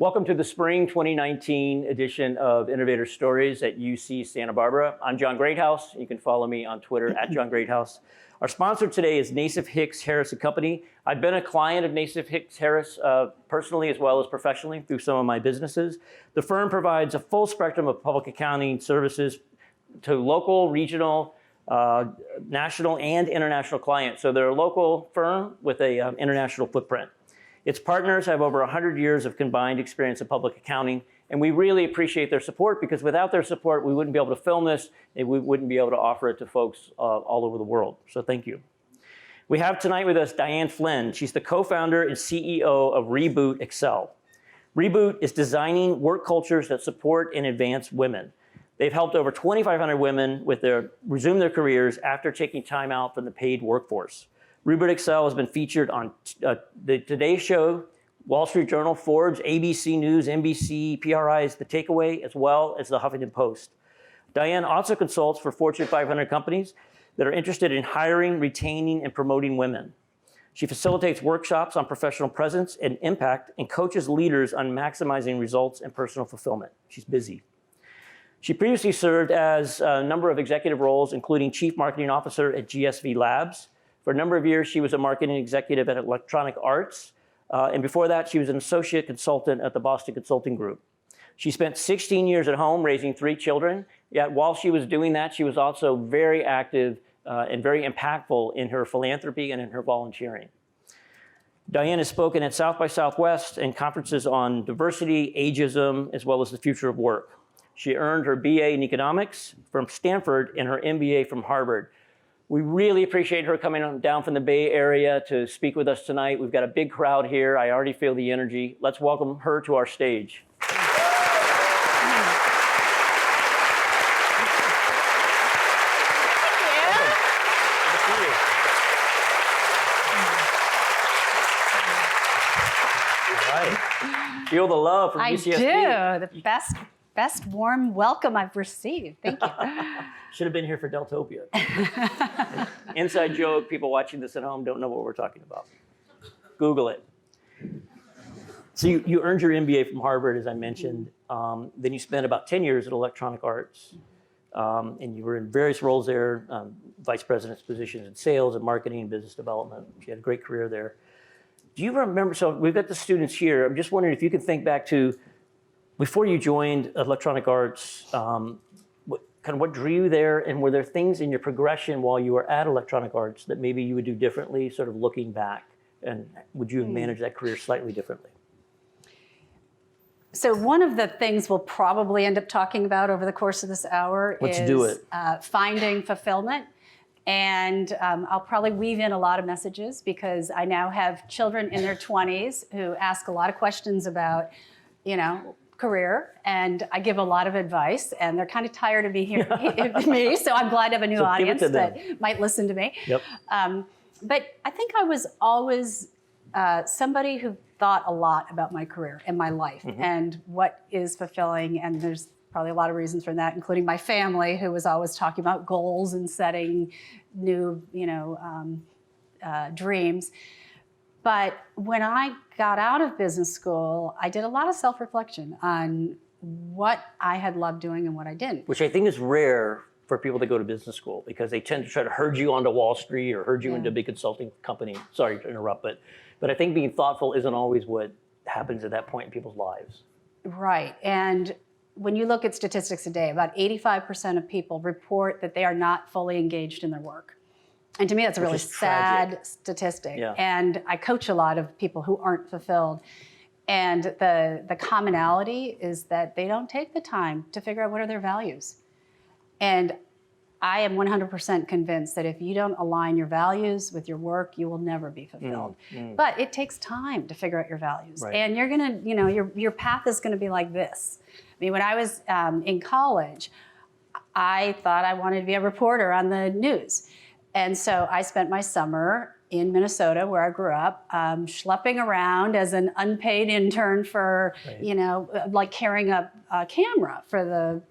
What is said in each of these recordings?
Welcome to the spring 2019 edition of Innovator Stories at UC Santa Barbara. I'm John Greathouse. You can follow me on Twitter at John Greathouse. Our sponsor today is Nassif Hicks Harris & Company. I've been a client of Nassif Hicks Harris personally as well as professionally through some of my businesses. The firm provides a full spectrum of public accounting services to local, regional, national, and international clients. So they're a local firm with an international footprint. Its partners have over 100 years of combined experience in public accounting, and we really appreciate their support because without their support, we wouldn't be able to film this and we wouldn't be able to offer it to folks all over the world. So thank you. We have tonight with us Diane Flynn. She's the co-founder and CEO of ReBoot Accel. ReBoot is designing work cultures that support and advance women. They've helped over 2,500 women resume their careers after taking time out from the paid workforce. ReBoot Accel has been featured on the Today Show, Wall Street Journal, Forbes, ABC News, NBC, PRI's The Takeaway, as well as the Huffington Post. Diane also consults for Fortune 500 companies that are interested in hiring, retaining, and promoting women. She facilitates workshops on professional presence and impact and coaches leaders on maximizing results and personal fulfillment. She's busy. She previously served as a number of executive roles, including Chief Marketing Officer at GSV Labs. For a number of years, she was a marketing executive at Electronic Arts. And before that, she was an associate consultant at the Boston Consulting Group. She spent 16 years at home raising 3 children. Yet while she was doing that, she was also very active and very impactful in her philanthropy and in her volunteering. Diane has spoken at South by Southwest and conferences on diversity, ageism, as well as the future of work. She earned her BA in economics from Stanford and her MBA from Harvard. We really appreciate her coming down from the Bay Area to speak with us tonight. We've got a big crowd here. I already feel the energy. Let's welcome her to our stage. Feel the love from UCSD. I do. The best warm welcome I've received. Thank you. Should have been here for Deltopia. Inside joke, people watching this at home don't know what we're talking about. Google it. So you earned your MBA from Harvard, as I mentioned. Then you spent about 10 years at Electronic Arts. And you were in various roles there, vice president's positions in sales and marketing and business development. You had a great career there. Do you remember, so we've got the students here. I'm just wondering if you can think back to before you joined Electronic Arts, what drew you there, and were there things in your progression while you were at Electronic Arts that maybe you would do differently, sort of looking back, and would you have managed that career slightly differently? So one of the things we'll probably end up talking about over the course of this hour is finding fulfillment. And I'll probably weave in a lot of messages because I now have children in their 20s who ask a lot of questions about, career, and I give a lot of advice, and they're kind of tired of me me, so I'm glad to have a new audience that might listen to me. Yep. But I think I was always somebody who thought a lot about my career and my life and what is fulfilling, and there's probably a lot of reasons for that, including my family, who was always talking about goals and setting new, dreams. But when I got out of business school, I did a lot of self-reflection on what I had loved doing and what I didn't. Which I think is rare for people that go to business school because they tend to try to herd you onto Wall Street or herd you into a big consulting company. Sorry to interrupt, but I think being thoughtful isn't always what happens at that point in people's lives. Right, and when you look at statistics today, about 85% of people report that they are not fully engaged in their work. And to me, that's a really sad statistic. Yeah. And I coach a lot of people who aren't fulfilled. And the commonality is that they don't take the time to figure out what are their values. And I am 100% convinced that if you don't align your values with your work, you will never be fulfilled. But it takes time to figure out your values. Right. And you're gonna, your path is gonna be like this. I mean, when I was in college, I thought I wanted to be a reporter on the news. And so I spent my summer in Minnesota, where I grew up, schlepping around as an unpaid intern for, like carrying a camera for the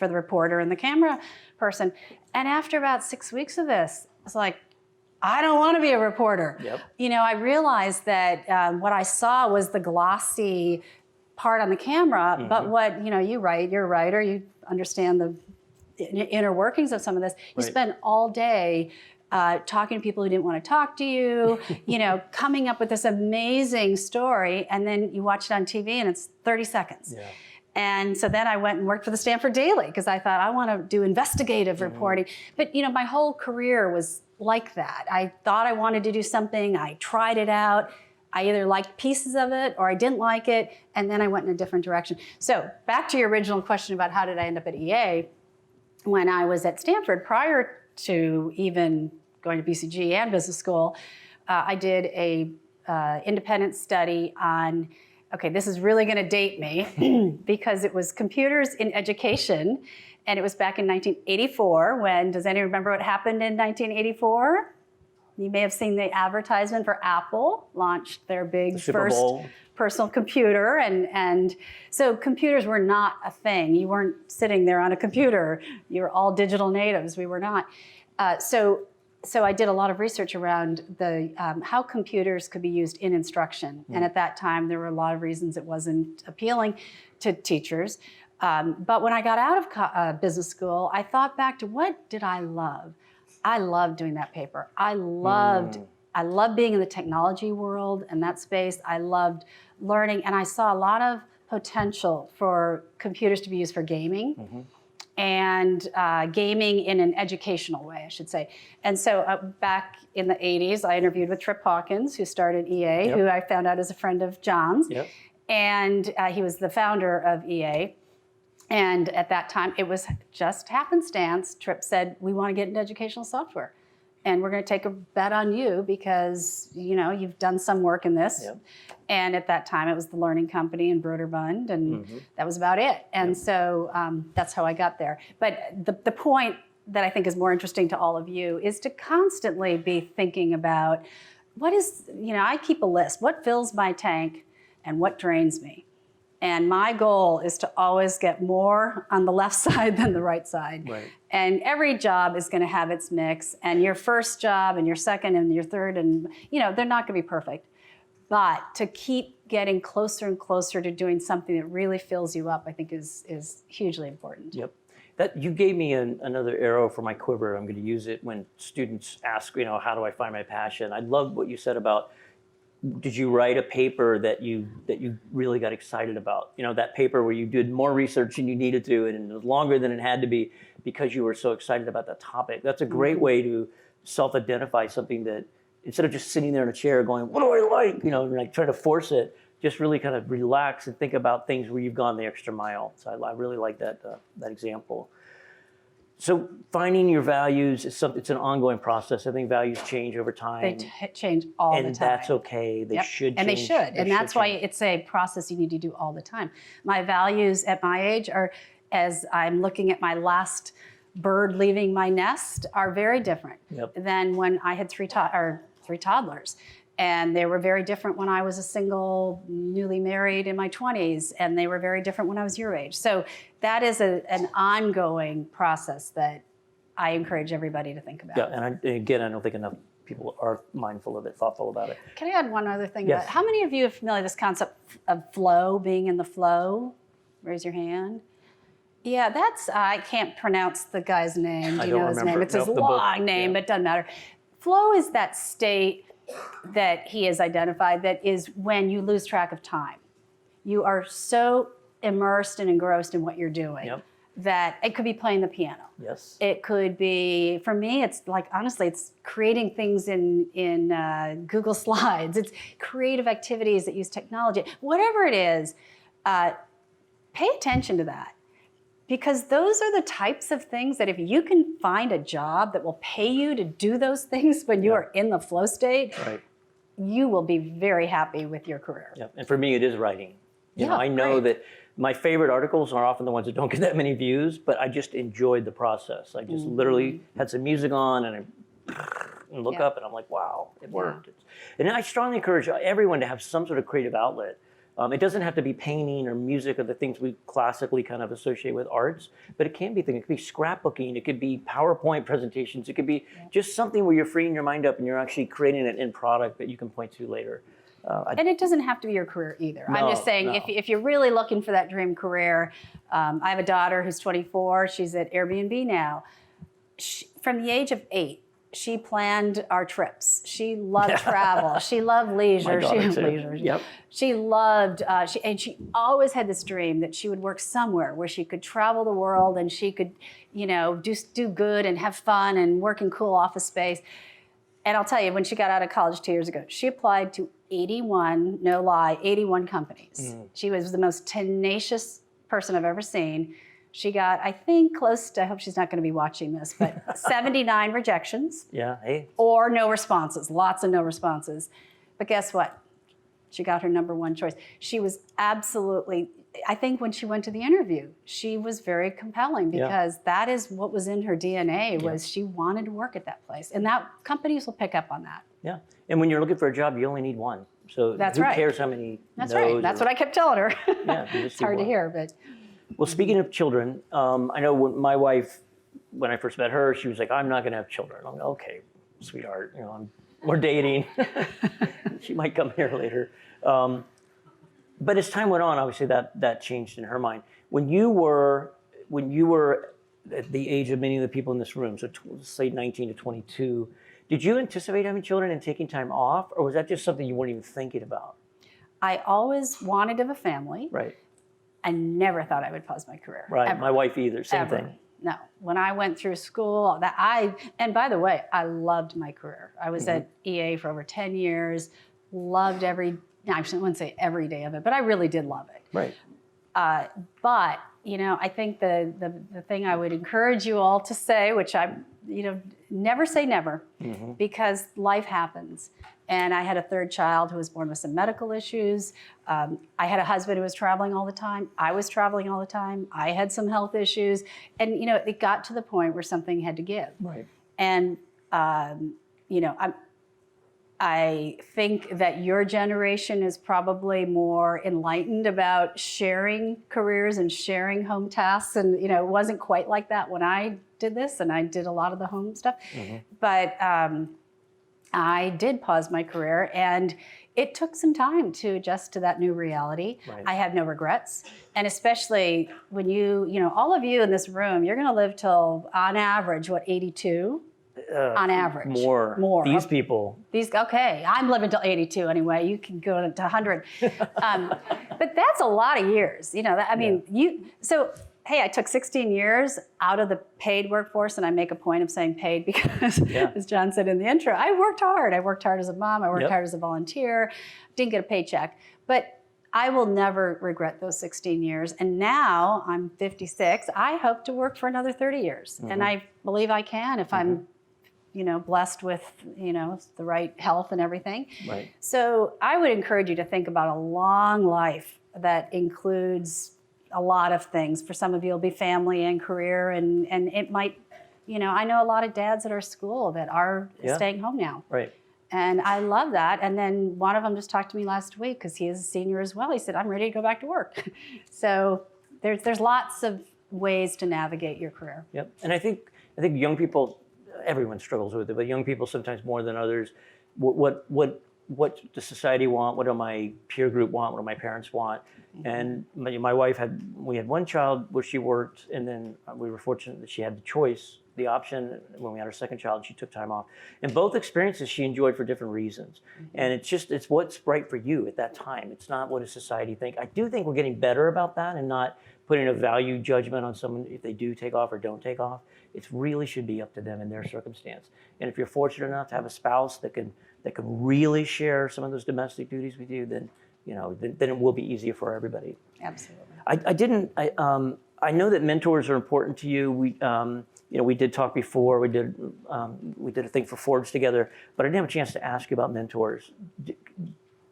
reporter and the camera person. And after about 6 weeks of this, I was like, I don't want to be a reporter. Yep. You know, I realized that what I saw was the glossy part on the camera, but what, you know, you're a writer, you understand the inner workings of some of this. You spend all day talking to people who didn't want to talk to you, you know, coming up with this amazing story, and then you watch it on TV and it's 30 seconds. Yeah. And so then I went and worked for the Stanford Daily because I thought I want to do investigative reporting. But, you know, my whole career was like that. I thought I wanted to do something. I tried it out. I either liked pieces of it or I didn't like it. And then I went in a different direction. So back to your original question about how did I end up at EA. When I was at Stanford, prior to even going to BCG and business school, I did a independent study on, okay, this is really going to date me because it was computers in education, and it was back in 1984 when, does anyone remember what happened in 1984? You may have seen the advertisement for Apple launched their big first personal computer, and so computers were not a thing. You weren't sitting there on a computer. You were all digital natives. We were not. So I did a lot of research around the how computers could be used in instruction. And at that time, there were a lot of reasons it wasn't appealing to teachers. But when I got out of business school, I thought back to what did I love? I loved doing that paper. I loved being in the technology world and that space. I loved learning, and I saw a lot of potential for computers to be used for gaming. And gaming in an educational way, I should say. And so back in the 80s, I interviewed with Trip Hawkins, who started EA, who I found out is a friend of John's. And he was the founder of EA. And at that time, it was just happenstance. Trip said, we want to get into educational software. And we're going to take a bet on you because, you know, you've done some work in this. And at that time, it was the Learning Company and Broderbund, and that was about it. And so that's how I got there. But the point that I think is more interesting to all of you is to constantly be thinking about what is, you know, I keep a list. What fills my tank and what drains me? And my goal is to always get more on the left side than the right side. And every job is going to have its mix. And your first job and your second and your third, and you know, they're not going to be perfect. But to keep getting closer and closer to doing something that really fills you up, I think is hugely important. That you gave me another arrow for my quiver. I'm going to use it when students ask, you know, how do I find my passion? I love what you said about, did you write a paper that you really got excited about? You know, that paper where you did more research than you needed to, and it was longer than it had to be because you were so excited about that topic. That's a great way to self-identify something that, instead of just sitting there in a chair going, what do I like? You know, like trying to force it, just really kind of relax and think about things where you've gone the extra mile. So I really like that example. So finding your values is something. It's an ongoing process. I think values change over time. They change all the time. And that's okay. They should change. And they should. And that's why it's a process you need to do all the time. My values at my age are, as I'm looking at my last bird leaving my nest, are very different than when I had three toddlers. And they were very different when I was a single, newly married in my 20s, and they were very different when I was your age. So that is an ongoing process that I encourage everybody to think about. And again, I don't think enough people are mindful of it, thoughtful about it. Can I add one other thing? About how many of you are familiar with this concept of flow, being in the flow? Raise your hand. Yeah, that's, I can't pronounce the guy's name. Do you know his name? It's his long name, but it doesn't matter. Flow is that state that he has identified that is when you lose track of time. You are so immersed and engrossed in what you're doing that it could be playing the piano. It could be, for me, it's like, honestly, it's creating things in Google Slides. It's creative activities that use technology. Whatever it is, pay attention to that. Because those are the types of things that if you can find a job that will pay you to do those things when you are in the flow state, you will be very happy with your career. And for me, it is writing. You know, I know that my favorite articles are often the ones that don't get that many views, but I just enjoyed the process. I just literally had some music on and I look up and I'm like, wow, it worked. And I strongly encourage everyone to have some sort of creative outlet. It doesn't have to be painting or music or the things we classically kind of associate with arts, but it can be things. It could be scrapbooking, it could be PowerPoint presentations, it could be just something where you're freeing your mind up and you're actually creating an end product that you can point to later. And it doesn't have to be your career either. No, I'm just saying, if you're really looking for that dream career, I have a daughter who's 24. She's at Airbnb now. From the age of 8, she planned our trips. She loved travel. She loved leisure. She loved, and she always had this dream that she would work somewhere where she could travel the world and she could, do good and have fun and work in cool office space. And I'll tell you, when she got out of college 2 years ago, she applied to 81, no lie, 81 companies. She was the most tenacious person I've ever seen. She got, I think, close to, I hope she's not going to be watching this, but 79 rejections. Yeah, hey. Or no responses, lots of no responses. But guess what? She got her number one choice. She was absolutely, I think when she went to the interview, she was very compelling because that is what was in her DNA, was she wanted to work at that place. And that companies will pick up on that. Yeah, and when you're looking for a job, you only need one. So That's who right. cares how many That's right. That's what I kept telling her. Yeah, it's hard to hear, but. Well, speaking of children, I know when my wife, when I first met her, she was like, I'm not going to have children. I'm like, okay, sweetheart, we're dating. She might come here later. But as time went on, obviously that changed in her mind. When you were at the age of many of the people in this room, so say 19 to 22, did you anticipate having children and taking time off, or was that just something you weren't even thinking about? I always wanted to have a family. Right. I never thought I would pause my career. Right, ever. My wife either, same thing. No, when I went through school, and by the way, I loved my career. I was at EA for over 10 years, loved I wouldn't say every day of it, but I really did love it. Right. But, I think the thing I would encourage you all to say, which never say never, because life happens. And I had a third child who was born with some medical issues. I had a husband who was traveling all the time. I was traveling all the time. I had some health issues. And, it got to the point where something had to give. Right. And, I think that your generation is probably more enlightened about sharing careers and sharing home tasks. And, it wasn't quite like that when I did this, and I did a lot of the home stuff. But I did pause my career, and it took some time to adjust to that new reality. Right. I have no regrets. And especially when all of you in this room, you're going to live till, on average, 82? On average. More. These people. Okay, I'm living till 82 anyway. You can go to 100. But that's a lot of years. Hey, I took 16 years out of the paid workforce, and I make a point of saying paid because, as John said in the intro, I worked hard. I worked hard as a mom. I worked hard as a volunteer. Didn't get a paycheck. But I will never regret those 16 years. And now I'm 56. I hope to work for another 30 years. And I believe I can if I'm blessed with, the right health and everything. Right. So I would encourage you to think about a long life that includes a lot of things. For some of you, it'll be family and career, and it might, I know a lot of dads at our school that are staying home now. Right. And I love that. And then one of them just talked to me last week because he is a senior as well. He said, I'm ready to go back to work. So there's lots of ways to navigate your career. Yep. And I think young people, everyone struggles with it, but young people sometimes more than others. What does society want? What do my peer group want? What do my parents want? And my wife we had one child where she worked, and then we were fortunate that she had the option when we had our second child. She took time off. And both experiences she enjoyed for different reasons. And it's what's right for you at that time. It's not what does society think. I do think we're getting better about that and not putting a value judgment on someone if they do take off or don't take off. It really should be up to them in their circumstance. And if you're fortunate enough to have a spouse that can really share some of those domestic duties with you, then it will be easier for everybody. Absolutely. I know that mentors are important to you. We did talk before. We did a thing for Forbes together, but I didn't have a chance to ask you about mentors.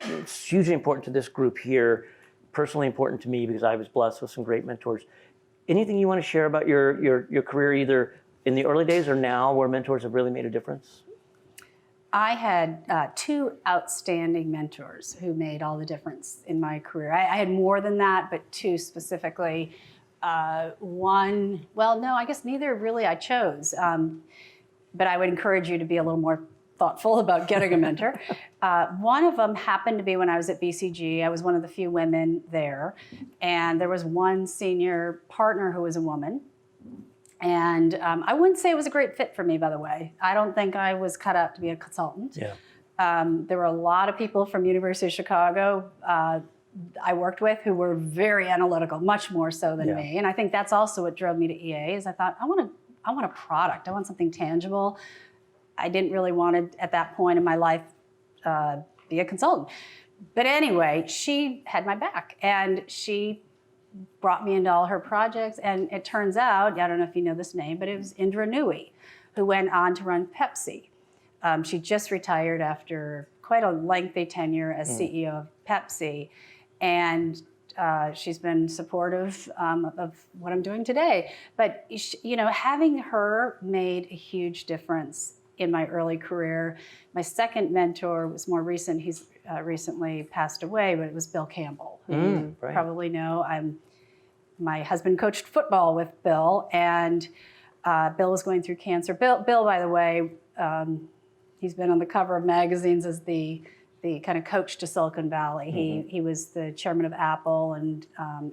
It's hugely important to this group here. Personally important to me because I was blessed with some great mentors. Anything you want to share about your career, either in the early days or now, where mentors have really made a difference? I had two outstanding mentors who made all the difference in my career. I had more than that, but two specifically. One, well, no, I guess neither really I chose. But I would encourage you to be a little more thoughtful about getting a mentor. One of them happened to be when I was at BCG. I was one of the few women there. And there was one senior partner who was a woman. And I wouldn't say it was a great fit for me, by the way. I don't think I was cut out to be a consultant. Yeah. There were a lot of people from University of Chicago I worked with who were very analytical, much more so than me. And I think that's also what drove me to EA, is I thought, I want a product. I want something tangible. I didn't really want to, at that point in my life, be a consultant. But anyway, she had my back, and she brought me into all her projects. And it turns out, I don't know if you know this name, but it was Indra Nooyi, who went on to run Pepsi. She just retired after quite a lengthy tenure as CEO of Pepsi. And she's been supportive of what I'm doing today. But you know, having her made a huge difference in my early career. My second mentor was more recent. He's recently passed away, but it was Bill Campbell, who you probably know. My husband coached football with Bill, and Bill was going through cancer. Bill, by the way, he's been on the cover of magazines as the kind of coach to Silicon Valley. He was the chairman of Apple and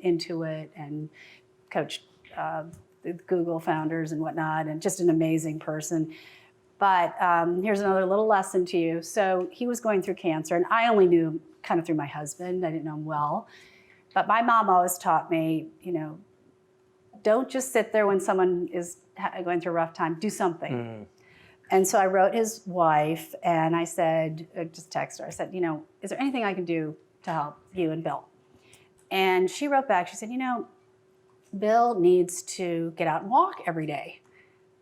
Intuit, and coached the Google founders and whatnot, and just an amazing person. But here's another little lesson to you. So he was going through cancer, and I only knew him kind of through my husband. I didn't know him well. But my mom always taught me, you know, don't just sit there when someone is going through a rough time. Do something. And so I wrote his wife, and I said, just text her. I said, you know, is there anything I can do to help you and Bill? And she wrote back. She said, you know, Bill needs to get out and walk every day.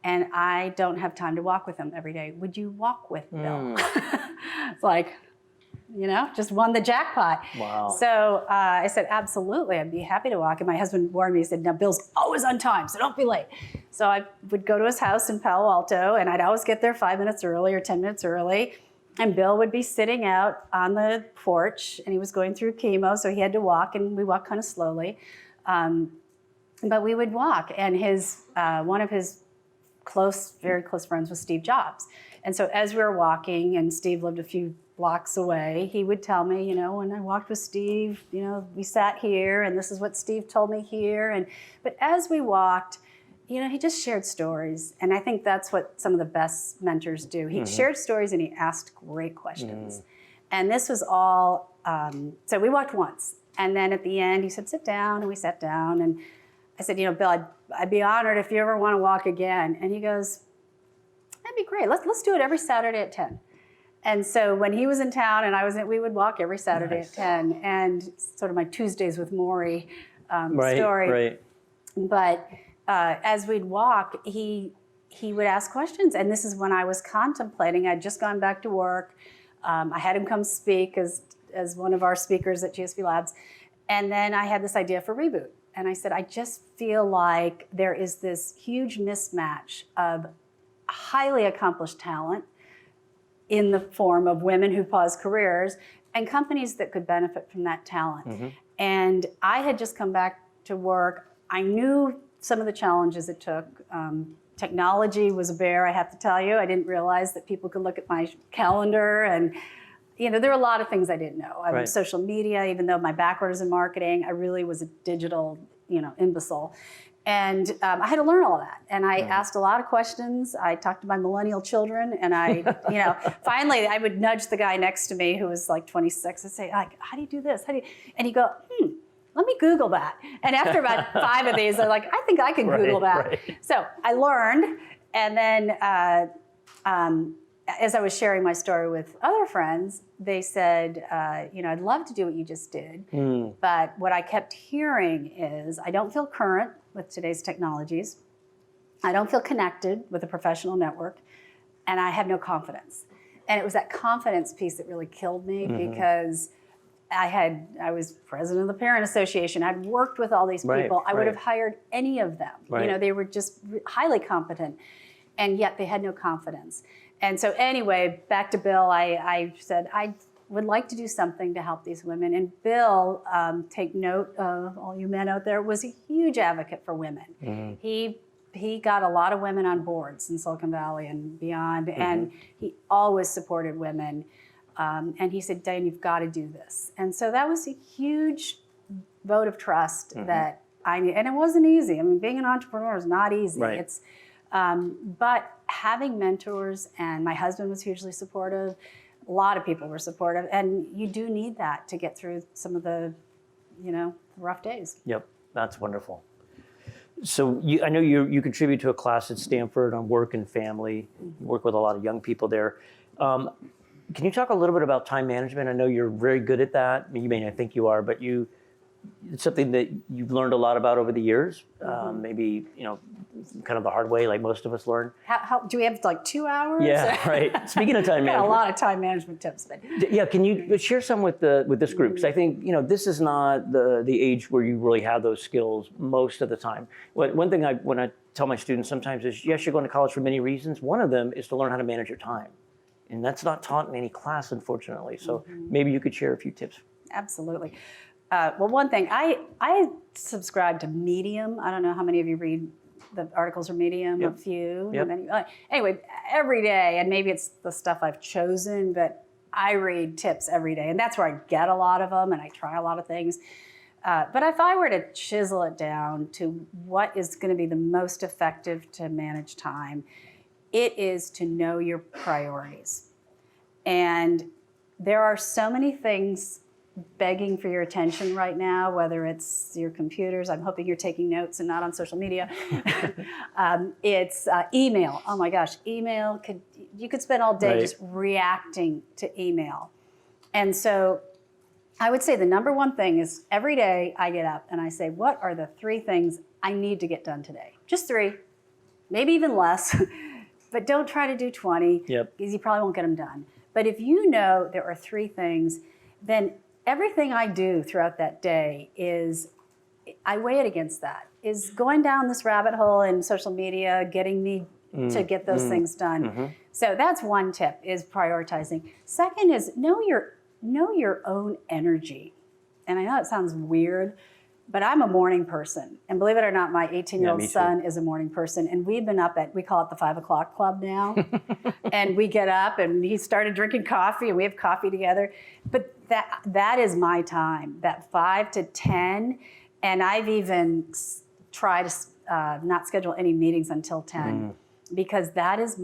And I don't have time to walk with him every day. Would you walk with Bill? It's like, you know, just won the jackpot. Wow. So I said, absolutely, I'd be happy to walk. And my husband warned me, he said, now Bill's always on time, so don't be late. So I would go to his house in Palo Alto, and I'd always get there 5 minutes early or 10 minutes early. And Bill would be sitting out on the porch, and he was going through chemo, so he had to walk, and we walked kind of slowly. But we would walk, and one of his very close friends was Steve Jobs. And so as we were walking, and Steve lived a few blocks away, he would tell me, you know, when I walked with Steve, you know, we sat here, and this is what Steve told me here. But as we walked, you know, he just shared stories. And I think that's what some of the best mentors do. He shared stories, and he asked great questions. And this was all, so we walked once. And then at the end, he said, sit down, and we sat down. And I said, you know, Bill, I'd be honored if you ever want to walk again. And he goes, that'd be great. Let's do it every Saturday at 10. And so when he was in town and I was in, we would walk every Saturday at 10. And sort of my Tuesdays with Maury story. Right. But as we'd walk, he would ask questions. And this is when I was contemplating. I'd just gone back to work. I had him come speak as one of our speakers at GSB Labs. And then I had this idea for ReBoot. And I said, I just feel like there is this huge mismatch of highly accomplished talent in the form of women who pause careers and companies that could benefit from that talent. And I had just come back to work. I knew some of the challenges it took. Technology was a bear, I have to tell you. I didn't realize that people could look at my calendar, and you know, there were a lot of things I didn't know. Social media, even though my background is in marketing, I really was a digital, you know, imbecile. And I had to learn all of that. And I asked a lot of questions. I talked to my millennial children, and I, you know, finally I would nudge the guy next to me who was like 26 and say, like, how do you do this? And he'd go, let me Google that. And after about 5 of these, I'm like, I think I can Google that. So I learned, and then as I was sharing my story with other friends, they said, you know, I'd love to do what you just did. But what I kept hearing is, I don't feel current with today's technologies. I don't feel connected with a professional network. And I have no confidence. And it was that confidence piece that really killed me, because I was president of the Parent Association. I'd worked with all these people. I would have hired any of them. You know, they were just highly competent. And yet they had no confidence. And so anyway, back to Bill, I said, I would like to do something to help these women. And Bill, take note of all you men out there, was a huge advocate for women. He got a lot of women on boards in Silicon Valley and beyond, and he always supported women. And he said, Diane, you've got to do this. And so that was a huge vote of trust that I need. And it wasn't easy. I mean, being an entrepreneur is not easy. Right. It's, but having mentors, and my husband was hugely supportive. A lot of people were supportive, and you do need that to get through some of the, rough days. Yep, that's wonderful. So I know you contribute to a class at Stanford on work and family. You work with a lot of young people there. Can you talk a little bit about time management? I know you're very good at that. You may not think you are, but it's something that you've learned a lot about over the years. Maybe, kind of the hard way, like most of us learn. How do we have like 2 hours? Yeah, right. Speaking of time management. A lot of time management tips. But. Yeah, can you share some with this group? Because I think, this is not the age where you really have those skills most of the time. One thing when I tell my students sometimes is, yes, you're going to college for many reasons. One of them is to learn how to manage your time. And that's not taught in any class, unfortunately. So maybe you could share a few tips. Absolutely. Well, one thing, I subscribe to Medium. I don't know how many of you read the articles from Medium, a few. Yep. Anyway, every day, and maybe it's the stuff I've chosen, but I read tips every day. And that's where I get a lot of them, and I try a lot of things. But if I were to chisel it down to what is going to be the most effective to manage time, it is to know your priorities. And there are so many things begging for your attention right now, whether it's your computers. I'm hoping you're taking notes and not on social media. It's email. Oh my gosh, email, you could spend all day just reacting to email. And so I would say the number one thing is every day I get up and I say, what are the 3 things I need to get done today? Just 3, maybe even less, but don't try to do 20 because you probably won't get them done. But if you know there are 3 things, then everything I do throughout that day is, I weigh it against that. Is going down this rabbit hole in social media getting me to get those things done? So that's one tip, is prioritizing. Second is know your own energy. And I know it sounds weird, but I'm a morning person. And believe it or not, my 18-year-old son is a morning person. And we've been up we call it the 5 o'clock club now. And we get up and he started drinking coffee and we have coffee together. But that is my time, that 5 to 10. And I've even tried to not schedule any meetings until 10 because that is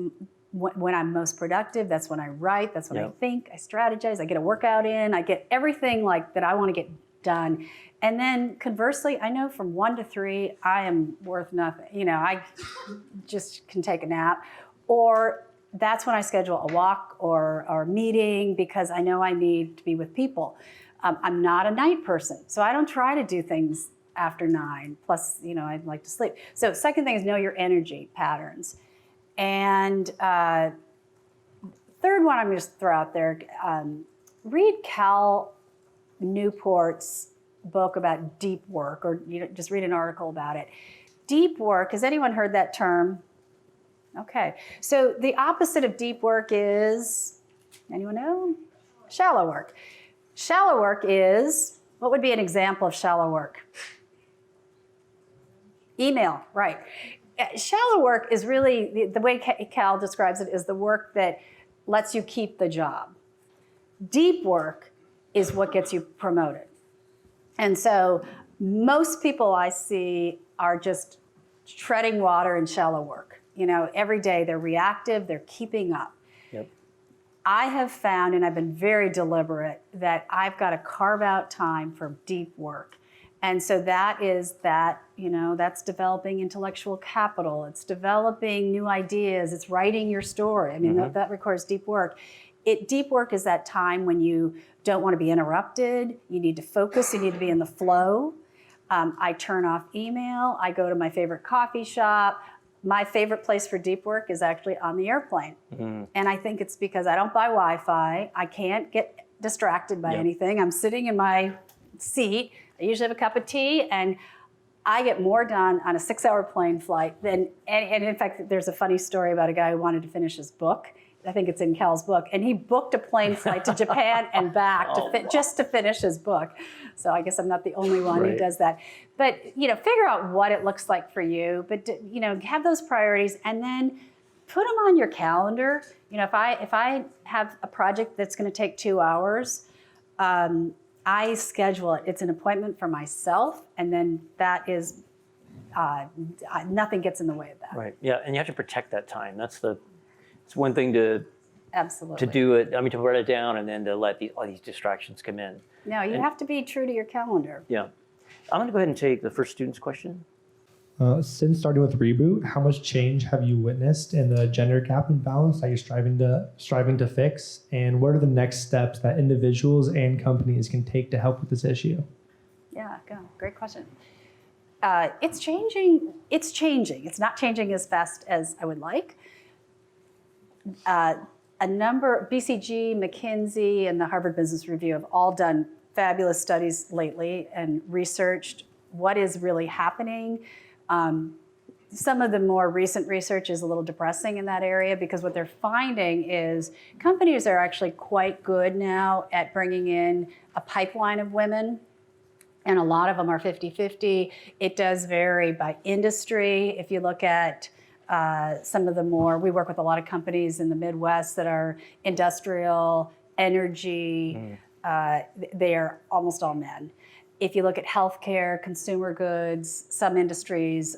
when I'm most productive. That's when I write. That's when I think, I strategize, I get a workout in, I get everything like that I want to get done. And then conversely, I know from 1 to 3, I am worth nothing. I just can take a nap. Or that's when I schedule a walk or a meeting because I know I need to be with people. I'm not a night person, so I don't try to do things after 9. Plus, I'd like to sleep. So second thing is know your energy patterns. And third one I'm going to just throw out there, read Cal Newport's book about deep work, or just read an article about it. Deep work, has anyone heard that term? Okay, so the opposite of deep work is, anyone know? Shallow work. Shallow work is, what would be an example of shallow work? Email, right. Shallow work is really, the way Cal describes it, is the work that lets you keep the job. Deep work is what gets you promoted. And so most people I see are just treading water in shallow work. Every day they're reactive, they're keeping up. Yep. I have found, and I've been very deliberate, that I've got to carve out time for deep work. And so that's developing intellectual capital. It's developing new ideas. It's writing your story. I mean, that requires deep work. Deep work is that time when you don't want to be interrupted. You need to focus. You need to be in the flow. I turn off email. I go to my favorite coffee shop. My favorite place for deep work is actually on the airplane. And I think it's because I don't buy Wi-Fi. I can't get distracted by anything. I'm sitting in my seat. I usually have a cup of tea, and I get more done on a 6-hour plane flight than, and in fact, there's a funny story about a guy who wanted to finish his book. I think it's in Cal's book, and he booked a plane flight to Japan and back just to finish his book. So I guess I'm not the only one who does that. But, figure out what it looks like for you, but, have those priorities and then put them on your calendar. If I have a project that's going to take 2 hours, I schedule it. It's an appointment for myself, and then that is, nothing gets in the way of that. Right, yeah, and you have to protect that time. It's one thing to Absolutely. to do it, to write it down, and then to let all these distractions come in. No, you have to be true to your calendar. Yeah. I'm going to go ahead and take the first student's question. Since starting with ReBoot, how much change have you witnessed in the gender gap imbalance that you're striving to fix? And what are the next steps that individuals and companies can take to help with this issue? Yeah, great question. It's changing. It's not changing as fast as I would like. BCG, McKinsey, and the Harvard Business Review have all done fabulous studies lately and researched what is really happening. Some of the more recent research is a little depressing in that area because what they're finding is companies are actually quite good now at bringing in a pipeline of women, and a lot of them are 50-50. It does vary by industry. If you look at some of the more, we work with a lot of companies in the Midwest that are industrial, energy, they are almost all men. If you look at healthcare, consumer goods, some industries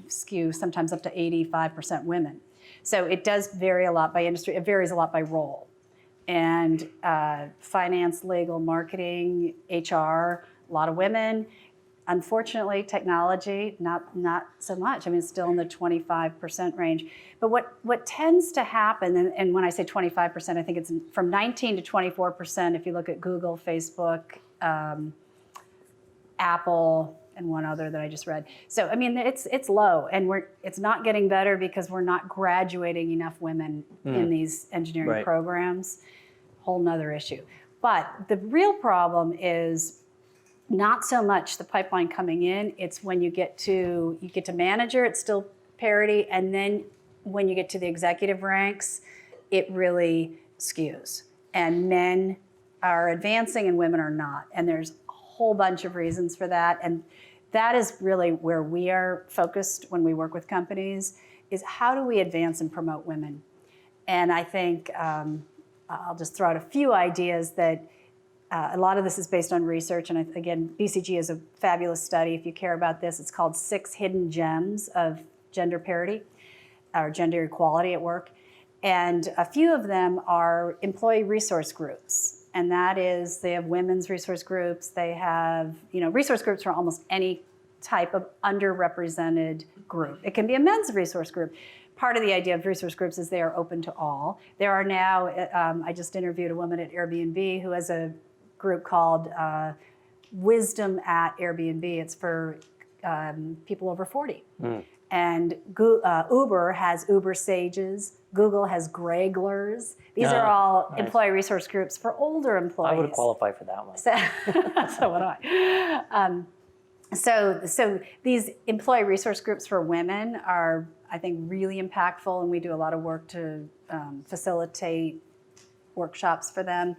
skew sometimes up to 85% women. So it does vary a lot by industry. It varies a lot by role. And finance, legal, marketing, HR, a lot of women. Unfortunately, technology, not so much. I mean, it's still in the 25% range. But what tends to happen, and when I say 25%, I think it's from 19 to 24% if you look at Google, Facebook, Apple, and one other that I just read. So, I mean, it's low, and it's not getting better because we're not graduating enough women in these engineering programs. Whole nother issue. But the real problem is not so much the pipeline coming in, it's when you get to manager, it's still parity, and then when you get to the executive ranks, it really skews. And men are advancing and women are not. And there's a whole bunch of reasons for that. And that is really where we are focused when we work with companies, is how do we advance and promote women? And I think I'll just throw out a few ideas that a lot of this is based on research, and again, BCG is a fabulous study. If you care about this, it's called 6 Hidden Gems of Gender Parity, or Gender Equality at Work. And a few of them are employee resource groups. And that is, they have women's resource groups, they have, resource groups for almost any type of underrepresented group. It can be a men's resource group. Part of the idea of resource groups is they are open to all. There are now, I just interviewed a woman at Airbnb who has a group called Wisdom at Airbnb. It's for people over 40. And Uber has Uber Sages. Google has Greyglers. These are all employee resource groups for older employees. I would have qualified for that one. So would I. So these employee resource groups for women are, I think, really impactful, and we do a lot of work to facilitate workshops for them.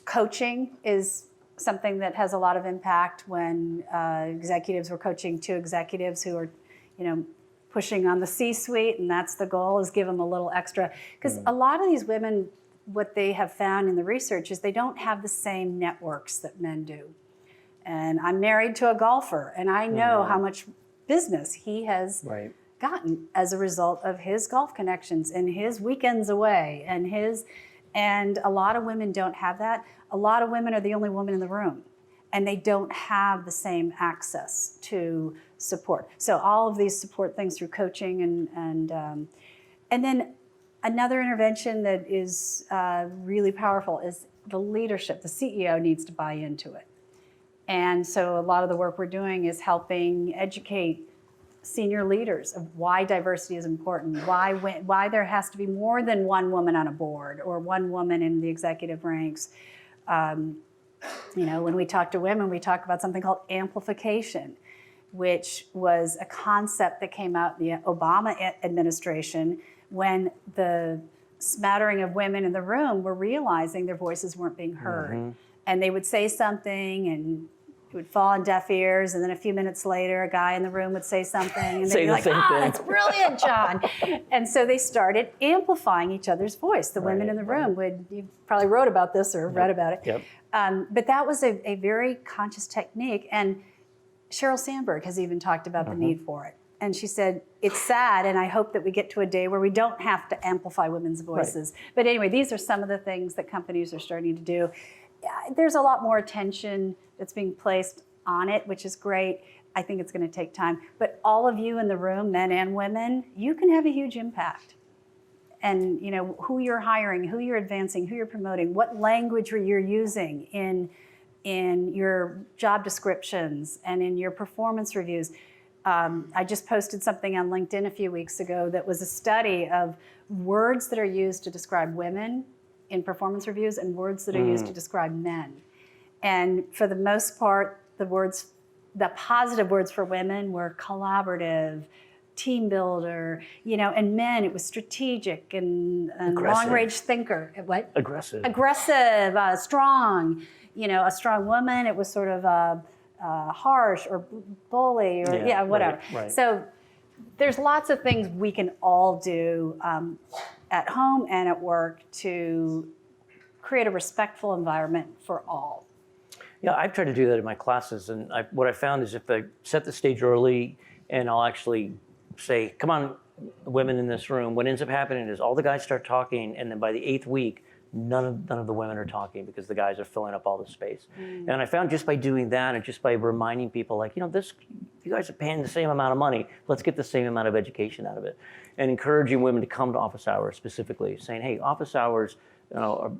Coaching is something that has a lot of impact. When executives were coaching 2 executives who are, pushing on the C-suite, and that's the goal, is give them a little extra. Because a lot of these women, what they have found in the research is they don't have the same networks that men do. And I'm married to a golfer, and I know how much business he has gotten as a result of his golf connections and his weekends away and a lot of women don't have that. A lot of women are the only woman in the room, and they don't have the same access to support. So all of these support things through coaching and then another intervention that is really powerful is the leadership. The CEO needs to buy into it. And so a lot of the work we're doing is helping educate senior leaders of why diversity is important, why there has to be more than one woman on a board or one woman in the executive ranks. When we talk to women, we talk about something called amplification, which was a concept that came out in the Obama administration when the smattering of women in the room were realizing their voices weren't being heard. And they would say something and it would fall on deaf ears, and then a few minutes later, a guy in the room would say something, and they'd be like, that's brilliant, John. And so they started amplifying each other's voice. The women in the room you probably wrote about this or read about it. But that was a very conscious technique, and Sheryl Sandberg has even talked about the need for it. And she said, it's sad, and I hope that we get to a day where we don't have to amplify women's voices. But anyway, these are some of the things that companies are starting to do. There's a lot more attention that's being placed on it, which is great. I think it's going to take time. But all of you in the room, men and women, you can have a huge impact. And you know who you're hiring, who you're advancing, who you're promoting, what language you're using in your job descriptions and in your performance reviews. I just posted something on LinkedIn a few weeks ago that was a study of words that are used to describe women in performance reviews and words that are used to describe men. And for the most part, the positive words for women were collaborative, team builder, you know, and men, it was strategic and long-range thinker. What? Aggressive. Aggressive, strong. You know, a strong woman, it was sort of harsh or bully or whatever. Right. So there's lots of things we can all do at home and at work to create a respectful environment for all. Yeah, I've tried to do that in my classes, and what I found is if I set the stage early and I'll actually say, come on, women in this room, what ends up happening is all the guys start talking, and then by the 8th week, none of the women are talking because the guys are filling up all the space. And I found just by doing that and just by reminding people like, you know, you guys are paying the same amount of money, let's get the same amount of education out of it. And encouraging women to come to office hours specifically, saying, hey, office hours, you know, are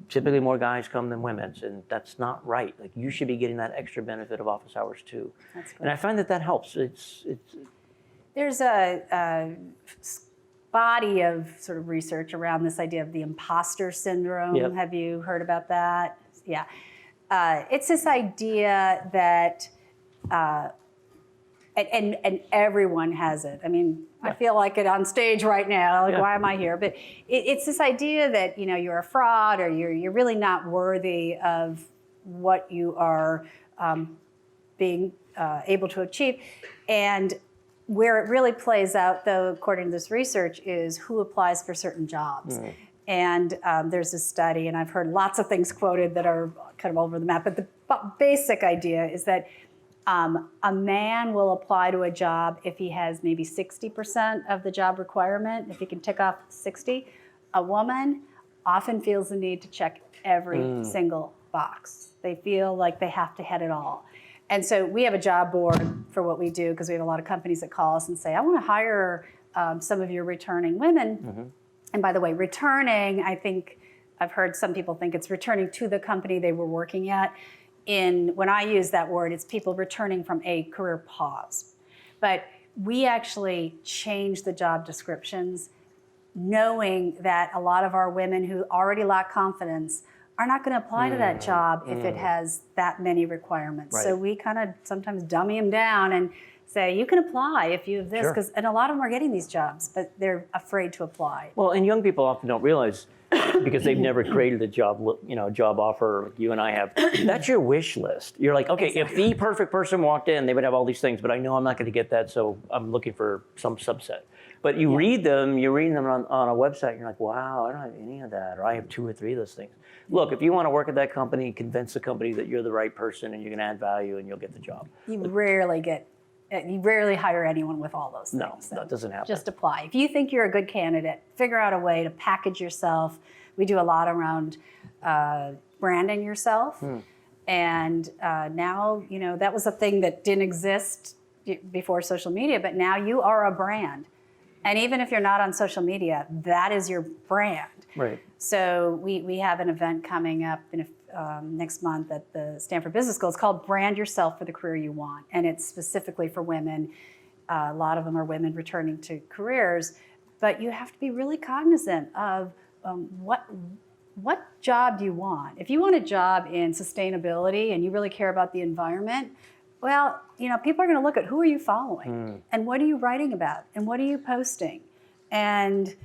typically more guys come than women's, and that's not right. Like you should be getting that extra benefit of office hours too. That's good. And I find that helps. There's a body of sort of research around this idea of the imposter syndrome. Yep. Have you heard about that? Yeah. It's this idea that, and everyone has it. I mean, I feel like it on stage right now, like why am I here? But it's this idea that, you know, you're a fraud or you're really not worthy of what you are being able to achieve. And where it really plays out, though, according to this research, is who applies for certain jobs. And there's a study, and I've heard lots of things quoted that are kind of all over the map, but the basic idea is that a man will apply to a job if he has maybe 60% of the job requirement, if he can tick off 60. A woman often feels the need to check every single box. They feel like they have to hit it all. And so we have a job board for what we do because we have a lot of companies that call us and say, I want to hire some of your returning women. And by the way, returning, I think I've heard some people think it's returning to the company they were working at. When I use that word, it's people returning from a career pause. But we actually change the job descriptions knowing that a lot of our women who already lack confidence are not going to apply to that job if it has that many requirements. Right. So we kind of sometimes dummy them down and say, you can apply if you have this, and a lot of them are getting these jobs, but they're afraid to apply. Well, and young people often don't realize because they've never created a job, job offer like you and I have. That's your wish list. You're like, okay, if the perfect person walked in, they would have all these things, but I know I'm not going to get that, so I'm looking for some subset. But you're reading them on a website, and you're like, wow, I don't have any of that, or I have 2 or 3 of those things. Look, if you want to work at that company, convince the company that you're the right person and you can add value and you'll get the job. You rarely hire anyone with all those things. No, that doesn't happen. Just apply. If you think you're a good candidate, figure out a way to package yourself. We do a lot around branding yourself. And now, that was a thing that didn't exist before social media, but now you are a brand. And even if you're not on social media, that is your brand. Right. So we have an event coming up next month at the Stanford Business School. It's called Brand Yourself for the Career You Want. And it's specifically for women. A lot of them are women returning to careers. But you have to be really cognizant of what job do you want? If you want a job in sustainability and you really care about the environment, well, people are going to look at who are you following and what are you writing about and what are you posting. And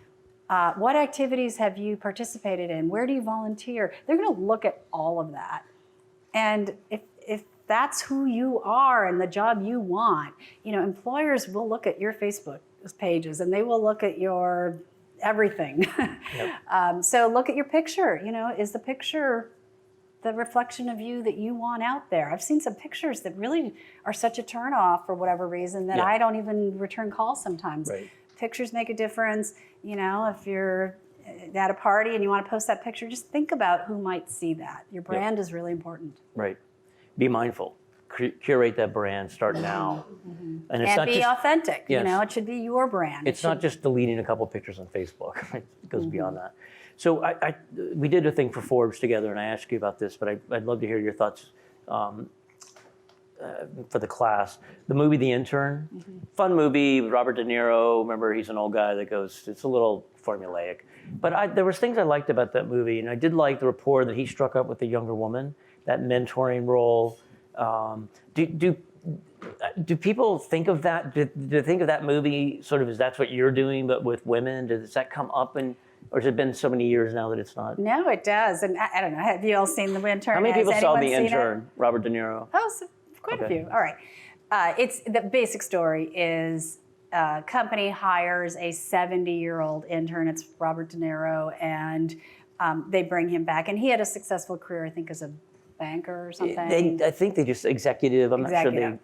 What activities have you participated in? Where do you volunteer? They're going to look at all of that. And if that's who you are and the job you want, employers will look at your Facebook pages and they will look at your everything. Yep. So look at your picture. Is the picture the reflection of you that you want out there? I've seen some pictures that really are such a turnoff for whatever reason that I don't even return calls sometimes. Right. Pictures make a difference. If you're at a party and you want to post that picture, just think about who might see that. Your brand is really important. Right. Be mindful. Curate that brand. Start now. Mm-hmm. And it's and not be just authentic. Yes. It should be your brand. It's not just deleting a couple pictures on Facebook. It goes beyond that. So we did a thing for Forbes together, and I asked you about this, but I'd love to hear your thoughts for the class. The movie The Intern, fun movie with Robert De Niro. Remember, he's an old guy that goes, it's a little formulaic. But there was things I liked about that movie, and I did like the rapport that he struck up with the younger woman, that mentoring role. Do people think of that? Do they think of that movie sort of as that's what you're doing, but with women? Does that come up, or has it been so many years now that it's not? No, it does. And I don't know, have you all seen The Intern? How many people saw The Anyone seen Intern? Robert De Niro. Oh, so quite a few. All right. It's the basic story is a company hires a 70-year-old intern. It's Robert De Niro, and they bring him back. And he had a successful career, I think, as a banker or something. I think they just executive. I'm not sure they.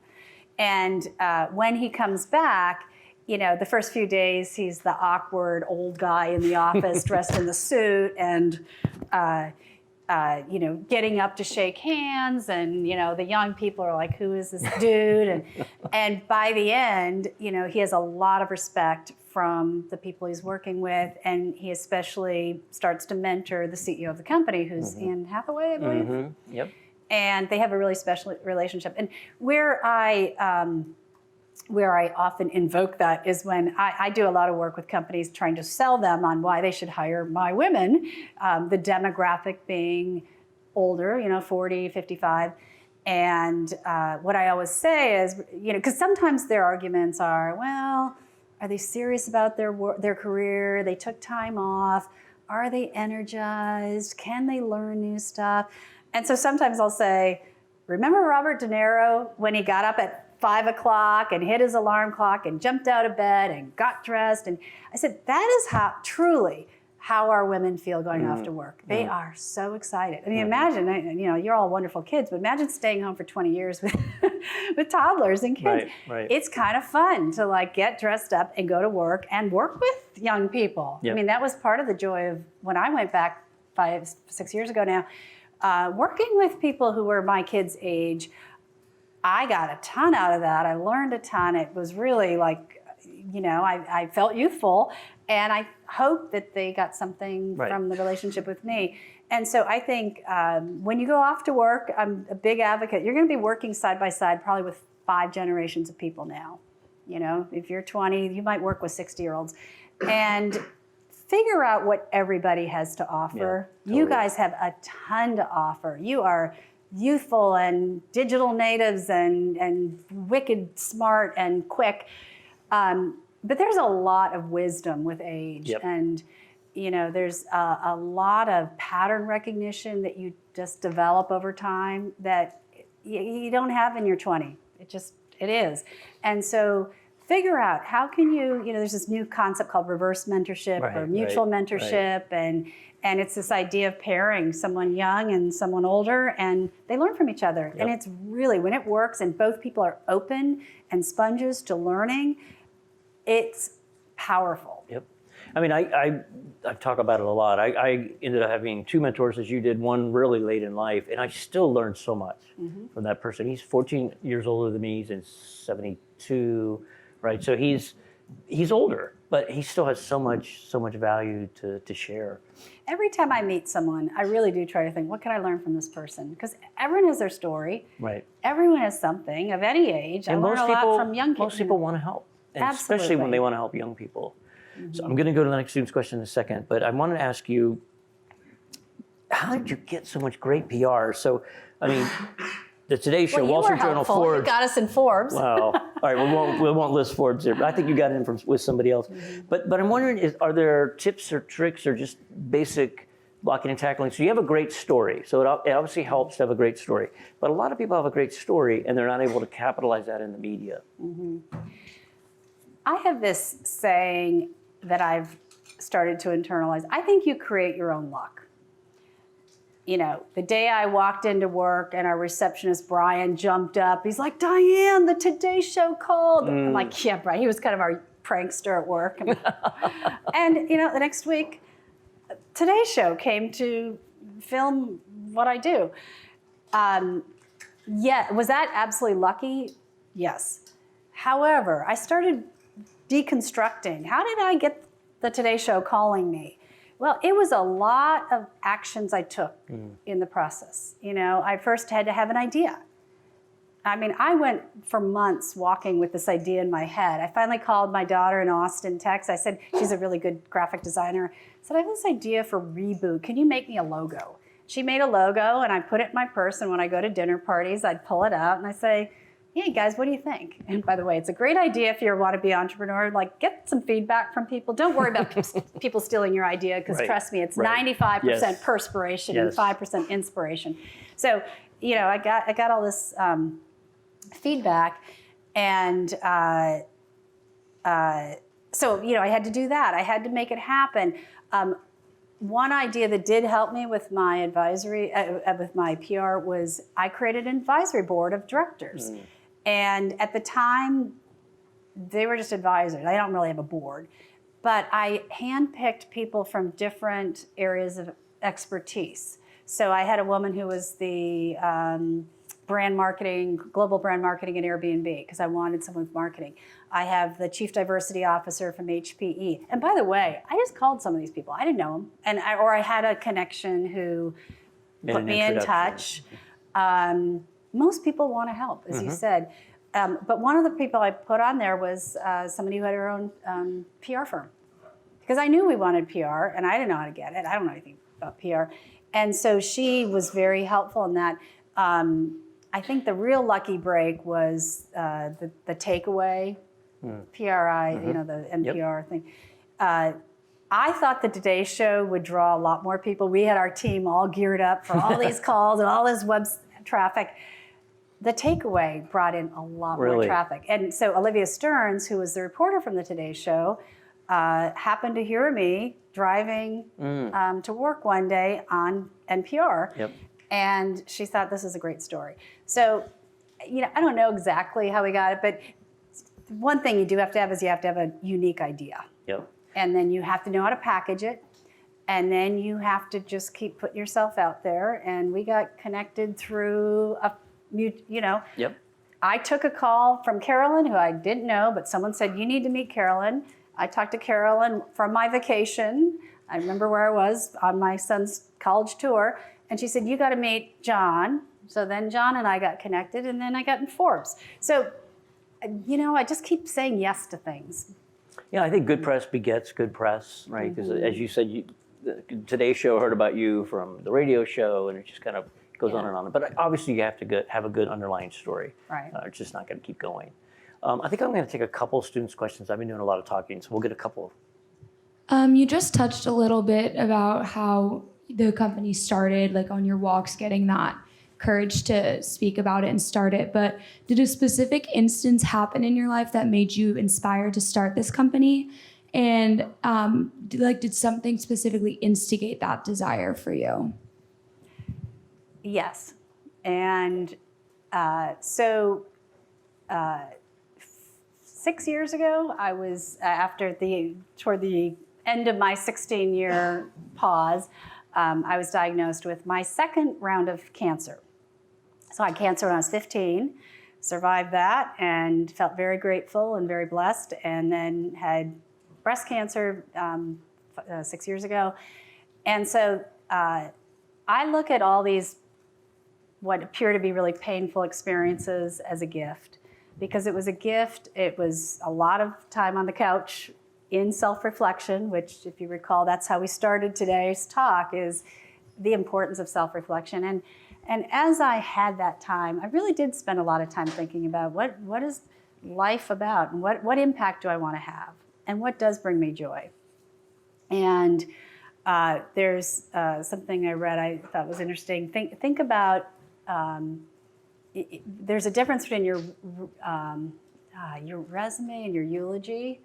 And when he comes back, the first few days he's the awkward old guy in the office dressed in the suit and getting up to shake hands, and the young people are like, who is this dude? And by the end, he has a lot of respect from the people he's working with, and he especially starts to mentor the CEO of the company, who's Anne Hathaway, I believe. Mm-hmm. Yep. And they have a really special relationship. And where I often invoke that is when I do a lot of work with companies trying to sell them on why they should hire my women, the demographic being older, 40, 55. And what I always say is, because sometimes their arguments are, well, are they serious about their career? They took time off. Are they energized? Can they learn new stuff? And so sometimes I'll say, remember Robert De Niro when he got up at 5 o'clock and hit his alarm clock and jumped out of bed and got dressed? And I said, that is truly how our women feel going off to work. They are so excited. I mean, imagine, you're all wonderful kids, but imagine staying home for 20 years with toddlers and kids. Right. It's kind of fun to get dressed up and go to work and work with young people. Yep. I mean, that was part of the joy of when I went back 5-6 years ago now. Working with people who were my kids' age, I got a ton out of that. I learned a ton. It was really I felt youthful, and I hope that they got something from the relationship with me. And so I think when you go off to work, I'm a big advocate. You're going to be working side by side probably with 5 generations of people now. If you're 20, you might work with 60-year-olds. And figure out what everybody has to offer. Yeah, totally. You guys have a ton to offer. You are youthful and digital natives and wicked smart and quick. But there's a lot of wisdom with age. Yep. And there's a lot of pattern recognition that you just develop over time that you don't have in your 20. It is. And so figure out how can you, there's this new concept called reverse mentorship or mutual mentorship. And it's this idea of pairing someone young and someone older, and they learn from each other. Yep. And it's really, when it works and both people are open and sponges to learning, it's powerful. Yep. I mean, I talk about it a lot. I ended up having 2 mentors, as you did, one really late in life, and I still learned so much from that person. He's 14 years older than me. He's in 72. Right, so he's older, but he still has so much value to share. Every time I meet someone, I really do try to think, what can I learn from this person? Because everyone has their story. Right. Everyone has something of any age. And I learn a lot from young kids. Most people want to help, and especially when they want to help young people. So I'm going to go to the next student's question in a second, but I wanted to ask you, how did you get so much great PR? So, I mean, The Today Show, Well, Wall you were Street Journal, helpful. Forbes. You got us in Forbes. Wow. All right, we won't list Forbes here, but I think you got in with somebody else. Mm-hmm. But I'm wondering, are there tips or tricks or just basic blocking and tackling? So you have a great story, so it obviously helps to have a great story. But a lot of people have a great story and they're not able to capitalize that in the media. Mm-hmm. I have this saying that I've started to internalize. I think you create your own luck. You know, the day I walked into work and our receptionist, Brian, jumped up. He's like, Diane, the Today Show called. I'm like, yeah, Brian. He was kind of our prankster at work. And, you know, the next week, Today Show came to film what I do. Yeah, was that absolutely lucky? Yes. However, I started deconstructing. How did I get the Today Show calling me? Well, it was a lot of actions I took in the process. You know, I first had to have an idea. I mean, I went for months walking with this idea in my head. I finally called my daughter in Austin, Texas. I said, she's a really good graphic designer. I said, I have this idea for ReBoot. Can you make me a logo? She made a logo and I put it in my purse, and when I go to dinner parties, I'd pull it out and I say, hey guys, what do you think? And by the way, it's a great idea if you want to be an entrepreneur, like get some feedback from people. Don't worry about people stealing your idea, because trust me, it's 95% perspiration and 5% inspiration. So, you know, I got all this feedback, and so, you know, I had to do that. I had to make it happen. One idea that did help me with my advisory, with my PR, was I created an advisory board of directors. And at the time, they were just advisors. I don't really have a board. But I handpicked people from different areas of expertise. So I had a woman who was the brand marketing, global brand marketing at Airbnb, because I wanted someone with marketing. I have the chief diversity officer from HPE. And by the way, I just called some of these people. I didn't know them. And or I had a connection who put me in touch. Most people want to help, as you said. But one of the people I put on there was somebody who had her own PR firm. Because I knew we wanted PR, and I didn't know how to get it. I don't know anything about PR. And so she was very helpful in that. I think the real lucky break was the takeaway, PRI, you know, the NPR thing. I thought the Today Show would draw a lot more people. We had our team all geared up for all these calls and all this web traffic. The takeaway brought in a lot more traffic. And so Olivia Stearns, who was the reporter from the Today Show, happened to hear me driving to work one day on NPR. And she thought, this is a great story. So, you know, I don't know exactly how we got it, but one thing you do have to have is you have to have a unique idea. And then you have to know how to package it. And then you have to just keep putting yourself out there. And we got connected through I took a call from Carolyn, who I didn't know, but someone said, you need to meet Carolyn. I talked to Carolyn from my vacation. I remember where I was on my son's college tour. And she said, you got to meet John. So then John and I got connected, and then I got in Forbes. So, you know, I just keep saying yes to things. Yeah, I think good press begets good press, right? Because as you said, the Today Show heard about you from the radio show, and it just kind of goes on and on. But obviously you have to have a good underlying story. Right. It's just not going to keep going. I think I'm going to take a couple students' questions. I've been doing a lot of talking, so we'll get a couple. You just touched a little bit about how the company started, like on your walks, getting that courage to speak about it and start it. But did a specific instance happen in your life that made you inspired to start this company? And did something specifically instigate that desire for you? Yes. And so 6 years ago, I was, toward the end of my 16-year pause, I was diagnosed with my second round of cancer. So I had cancer when I was 15, survived that, and felt very grateful and very blessed, and then had breast cancer 6 years ago. And so I look at all these, what appear to be really painful experiences, as a gift. Because it was a gift, it was a lot of time on the couch in self-reflection, which, if you recall, that's how we started today's talk, is the importance of self-reflection. And as I had that time, I really did spend a lot of time thinking about what is life about, and what impact do I want to have, and what does bring me joy. And there's something I read I thought was interesting. Think about, there's a difference between your resume and your eulogy.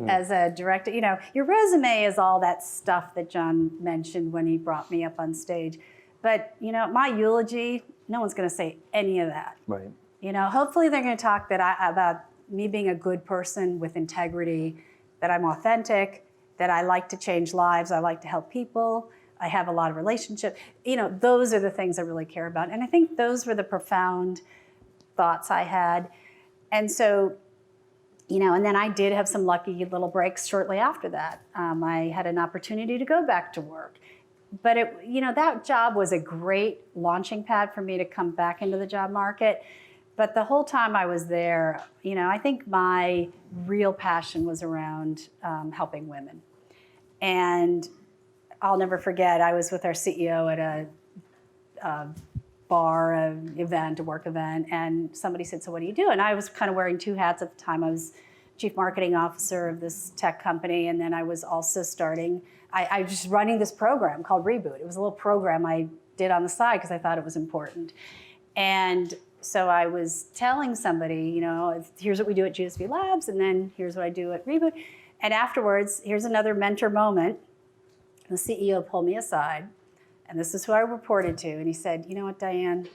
As a director, your resume is all that stuff that John mentioned when he brought me up on stage. But, my eulogy, no one's going to say any of that. Right. Hopefully they're going to talk about me being a good person with integrity, that I'm authentic, that I like to change lives, I like to help people, I have a lot of relationships. Those are the things I really care about. And I think those were the profound thoughts I had. And so, and then I did have some lucky little breaks shortly after that. I had an opportunity to go back to work. But that job was a great launching pad for me to come back into the job market. But the whole time I was there, I think my real passion was around helping women. And I'll never forget, I was with our CEO at a bar, a work event, and somebody said, "So what do you do?" And I was kind of wearing two hats at the time. I was chief marketing officer of this tech company, and then I was also I was just running this program called ReBoot. It was a little program I did on the side because I thought it was important. And so I was telling somebody, here's what we do at GSV Labs, and then here's what I do at ReBoot. And afterwards, here's another mentor moment. The CEO pulled me aside, and this is who I reported to, and he said, "You know what, Diane?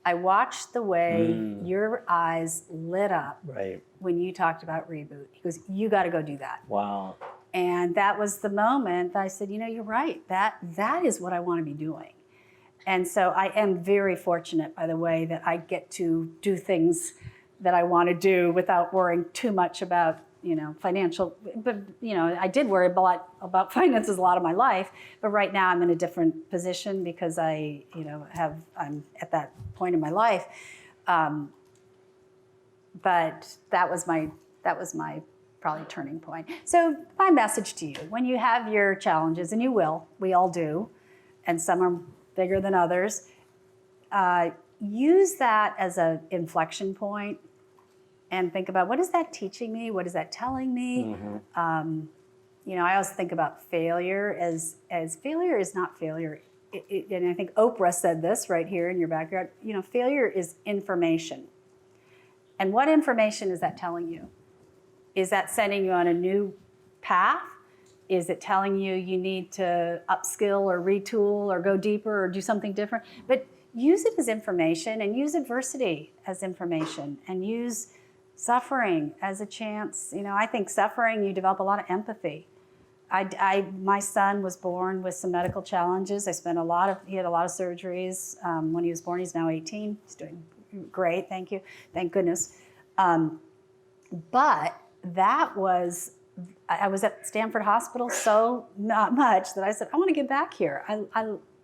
I watched the way your eyes lit up when you talked about ReBoot." He goes, "You got to go do that." Wow. And that was the moment that I said, you're right. That is what I want to be doing. And so I am very fortunate, by the way, that I get to do things that I want to do without worrying too much about, financial. But, I did worry a lot about finances a lot of my life. But right now I'm in a different position because I'm at that point in my life. But that was my probably turning point. So my message to you, when you have your challenges, and you will, we all do, and some are bigger than others, use that as an inflection point and think about, what is that teaching me? What is that telling me? I always think about failure as failure is not failure. And I think Oprah said this right here in your backyard, failure is information. And what information is that telling you? Is that sending you on a new path? Is it telling you need to upskill or retool or go deeper or do something different? But use it as information, and use adversity as information, and use suffering as a chance. I think suffering, you develop a lot of empathy. My son was born with some medical challenges. He had a lot of surgeries when he was born. He's now 18. He's doing great, thank you, thank goodness. But I was at Stanford Hospital so not much that I said, I want to get back here.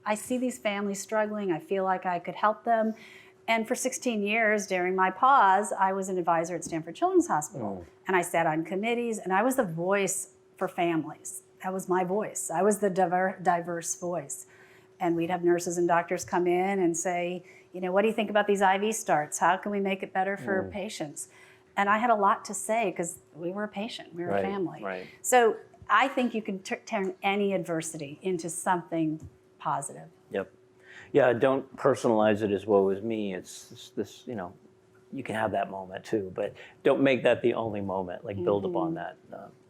I see these families struggling. I feel like I could help them. And for 16 years during my pause, I was an advisor at Stanford Children's Hospital. And I sat on committees, and I was the voice for families. That was my voice. I was the diverse voice. And we'd have nurses and doctors come in and say, what do you think about these IV starts? How can we make it better for patients? And I had a lot to say because we were a patient, we were a family. Right. So I think you can turn any adversity into something positive. Yep. Yeah, don't personalize it as woe is me. It's this, you can have that moment too, but don't make that the only moment. Build upon that.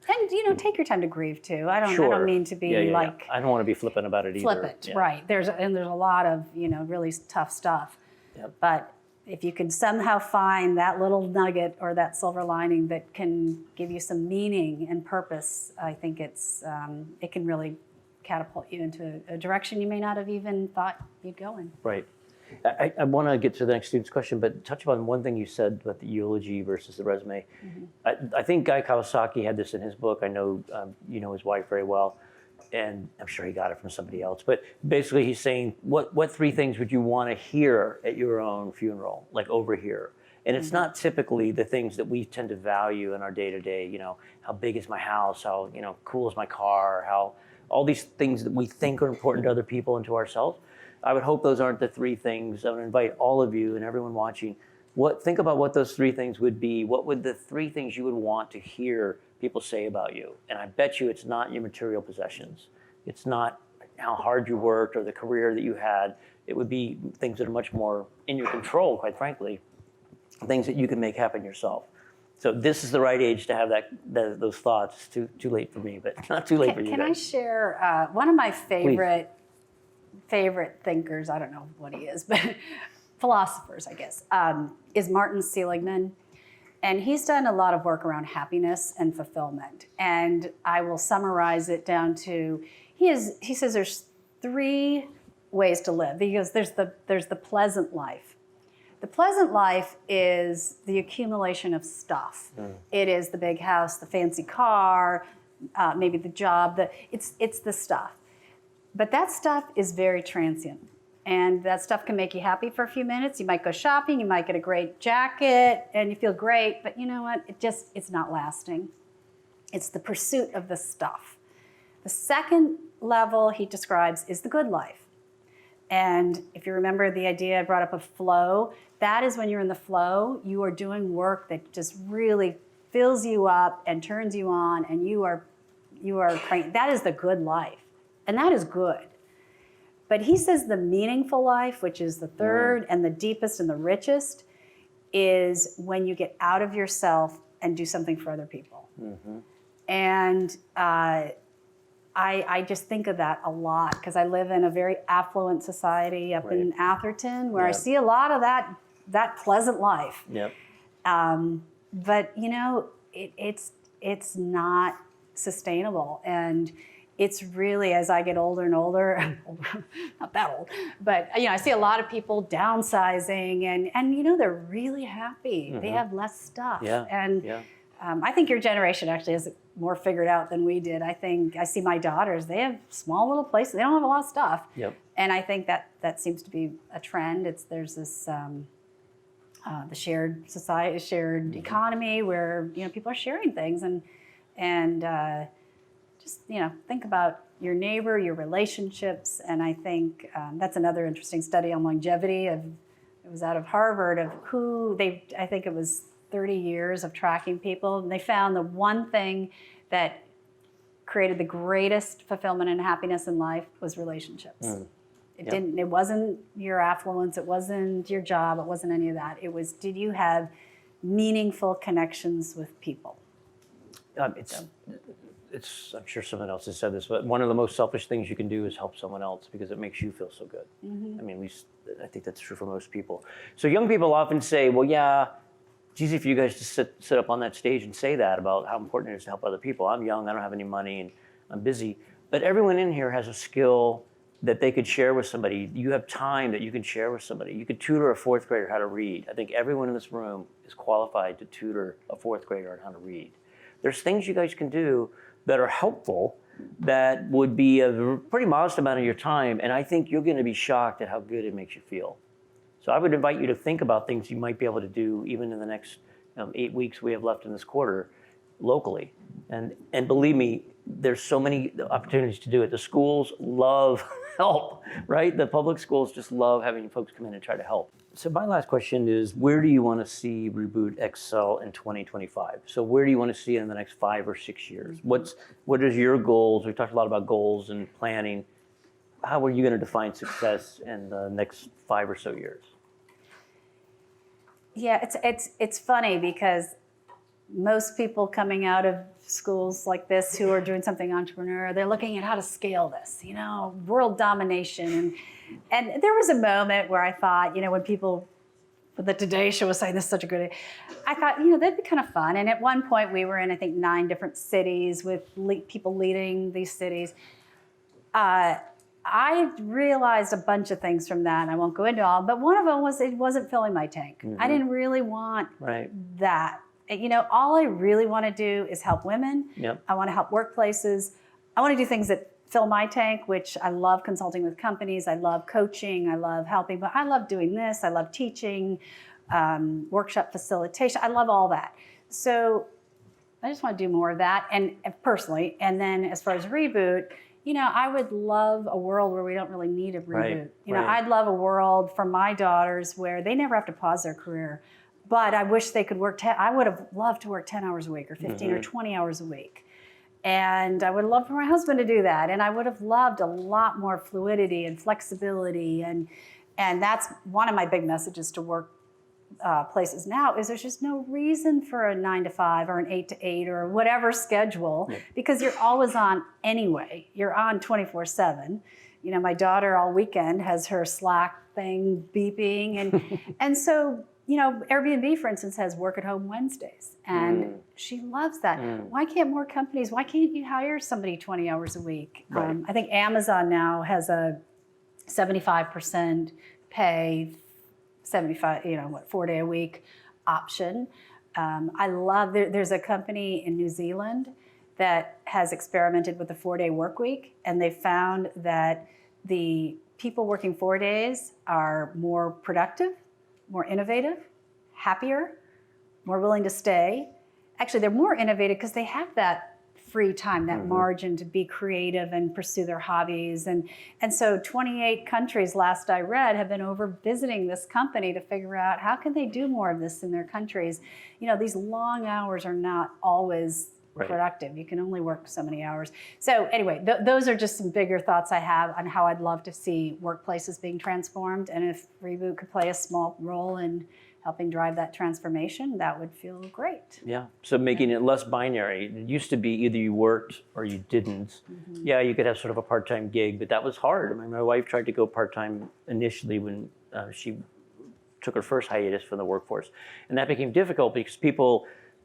And take your time to grieve too. I don't mean to be like. I don't want to be flippant about it either. Flippant, right? There's a lot of really tough stuff. Yep. But if you can somehow find that little nugget or that silver lining that can give you some meaning and purpose, I think it can really catapult you into a direction you may not have even thought you'd go in. Right. I want to get to the next student's question, but touch upon one thing you said about the eulogy versus the resume. I think Guy Kawasaki had this in his book. I know you know his wife very well, and I'm sure he got it from somebody else. But basically he's saying, what three things would you want to hear at your own funeral, like over here? And it's not typically the things that we tend to value in our day-to-day, how big is my house, how cool is my car, how all these things that we think are important to other people and to ourselves. I would hope those aren't the three things. I would invite all of you and everyone watching, think about what those three things would be. What would the three things you would want to hear people say about you? And I bet you it's not your material possessions. It's not how hard you worked or the career that you had. It would be things that are much more in your control, quite frankly, things that you can make happen yourself. So this is the right age to have those thoughts. It's too late for me, but not too late for you guys. Can I share one of my favorite thinkers, I don't know what he is, but philosophers, I guess, is Martin Seligman. And he's done a lot of work around happiness and fulfillment. And I will summarize it down to, he says there's three ways to live. He goes, there's the pleasant life. The pleasant life is the accumulation of stuff. It is the big house, the fancy car, maybe the job, it's the stuff. But that stuff is very transient. And that stuff can make you happy for a few minutes. You might go shopping, you might get a great jacket, and you feel great, but you know what? It's not lasting. It's the pursuit of the stuff. The second level he describes is the good life. And if you remember the idea I brought up of flow, that is when you're in the flow, you are doing work that just really fills you up and turns you on, and you are that is the good life. And that is good. But he says the meaningful life, which is the third and the deepest and the richest, is when you get out of yourself and do something for other people. Mm-hmm. And I just think of that a lot because I live in a very affluent society up in Atherton where I see a lot of that pleasant life. Yep. But you know, it's not sustainable, and it's really, as I get older and older, not that old, but you know, I see a lot of people downsizing, and you know, they're really happy. Mm-hmm. They have less stuff, I think your generation actually has it more figured out than we did. I think I see my daughters; they have small little places. They don't have a lot of stuff, and I think that seems to be a trend. There's this the shared society, shared economy, where you know people are sharing things, and just, you know, think about your neighbor, your relationships, and I think that's another interesting study on longevity. It was out of Harvard of I think it was 30 years of tracking people, and they found the one thing that created the greatest fulfillment and happiness in life was relationships. It wasn't your affluence, it wasn't your job, it wasn't any of that. It was, did you have meaningful connections with people? I'm sure someone else has said this, but one of the most selfish things you can do is help someone else because it makes you feel so good. Mm-hmm. I mean, I think that's true for most people. So young people often say, well, yeah, it's easy for you guys to sit up on that stage and say that about how important it is to help other people. I'm young, I don't have any money, and I'm busy. But everyone in here has a skill that they could share with somebody. You have time that you can share with somebody. You could tutor a fourth grader how to read. I think everyone in this room is qualified to tutor a fourth grader on how to read. There's things you guys can do that are helpful that would be a pretty modest amount of your time, and I think you're going to be shocked at how good it makes you feel. So I would invite you to think about things you might be able to do even in the next 8 weeks we have left in this quarter locally. And believe me, there's so many opportunities to do it. The schools love help, right? The public schools just love having folks come in and try to help. So my last question is, where do you want to see ReBoot Accel in 2025? So where do you want to see it in the next 5 or 6 years? What is your goals? We talked a lot about goals and planning. How are you going to define success in the next 5 or so years? Yeah, it's funny because most people coming out of schools like this who are doing something entrepreneurial, they're looking at how to scale this, you know, world domination. And there was a moment where I thought, you know, when the Today Show was saying this is such a good idea, I thought, you know, that'd be kind of fun. And at one point we were in, I think, 9 different cities with people leading these cities. I realized a bunch of things from that, and I won't go into all, but one of them was it wasn't filling my tank. Mm-hmm. I didn't really want that. You know, all I really want to do is help women. Yep. I want to help workplaces. I want to do things that fill my tank, which I love consulting with companies. I love coaching. I love helping, but I love doing this. I love teaching, workshop facilitation. I love all that. So I just want to do more of that, and personally. And then as far as ReBoot, I would love a world where we don't really need a reboot. Right, I'd love a world for my daughters where they never have to pause their career, but I wish they could work I would have loved to work 10 hours a week or 15 or 20 hours a week. And I would love for my husband to do that. And I would have loved a lot more fluidity and flexibility. And that's one of my big messages to work places now is there's just no reason for a 9 to 5 or an 8 to 8 or whatever schedule because you're always on anyway. You're on 24/7. My daughter all weekend has her Slack thing beeping. And so, Airbnb, for instance, has work at home Wednesdays. And she loves that. Why can't more companies, why can't you hire somebody 20 hours a week? Right. I think Amazon now has a 75% pay, 75, 4-day a week option. I love, there's a company in New Zealand that has experimented with the 4-day work week, and they found that the people working 4 days are more productive, more innovative, happier, more willing to stay. Actually, they're more innovative because they have that free time, that margin to be creative and pursue their hobbies. And so 28 countries, last I read, have been over visiting this company to figure out how can they do more of this in their countries. These long hours are not always productive. You can only work so many hours. So anyway, those are just some bigger thoughts I have on how I'd love to see workplaces being transformed. And if ReBoot could play a small role in helping drive that transformation, that would feel great. Yeah, so making it less binary. It used to be either you worked or you didn't. Yeah, you could have sort of a part-time gig, but that was hard. I mean, my wife tried to go part-time initially when she took her first hiatus from the workforce. And that became difficult because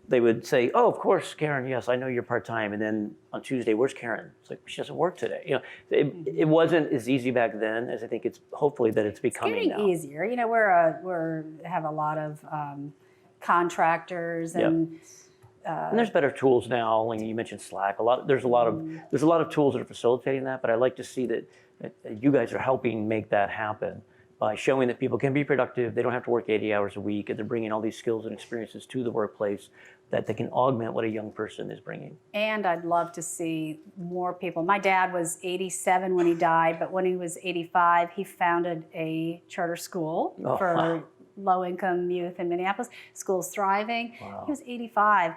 they would say, oh, of course, Karen, yes, I know you're part-time. And then on Tuesday, where's Karen? It's like, she doesn't work today. It wasn't as easy back then as I think hopefully that it's becoming now. It's getting easier. We have a lot of contractors and there's better tools now. Like you mentioned Slack. There's a lot of tools that are facilitating that, but I like to see that you guys are helping make that happen by showing that people can be productive. They don't have to work 80 hours a week, and they're bringing all these skills and experiences to the workplace that they can augment what a young person is bringing. And I'd love to see more people. My dad was 87 when he died, but when he was 85, he founded a charter school for low-income youth in Minneapolis. School's thriving. Wow. He was 85.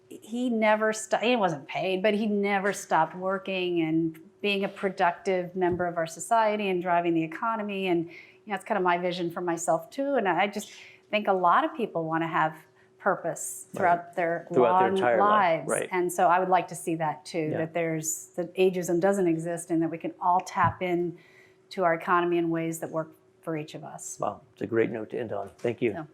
He never stopped. He wasn't paid, but he never stopped working and being a productive member of our society and driving the economy. And it's kind of my vision for myself too. And I just think a lot of people want to have purpose throughout their entire lives. Right. And so I would like to see that too, that ageism doesn't exist and that we can all tap in to our economy in ways that work for each of us. Wow, it's a great note to end on. Thank you. So.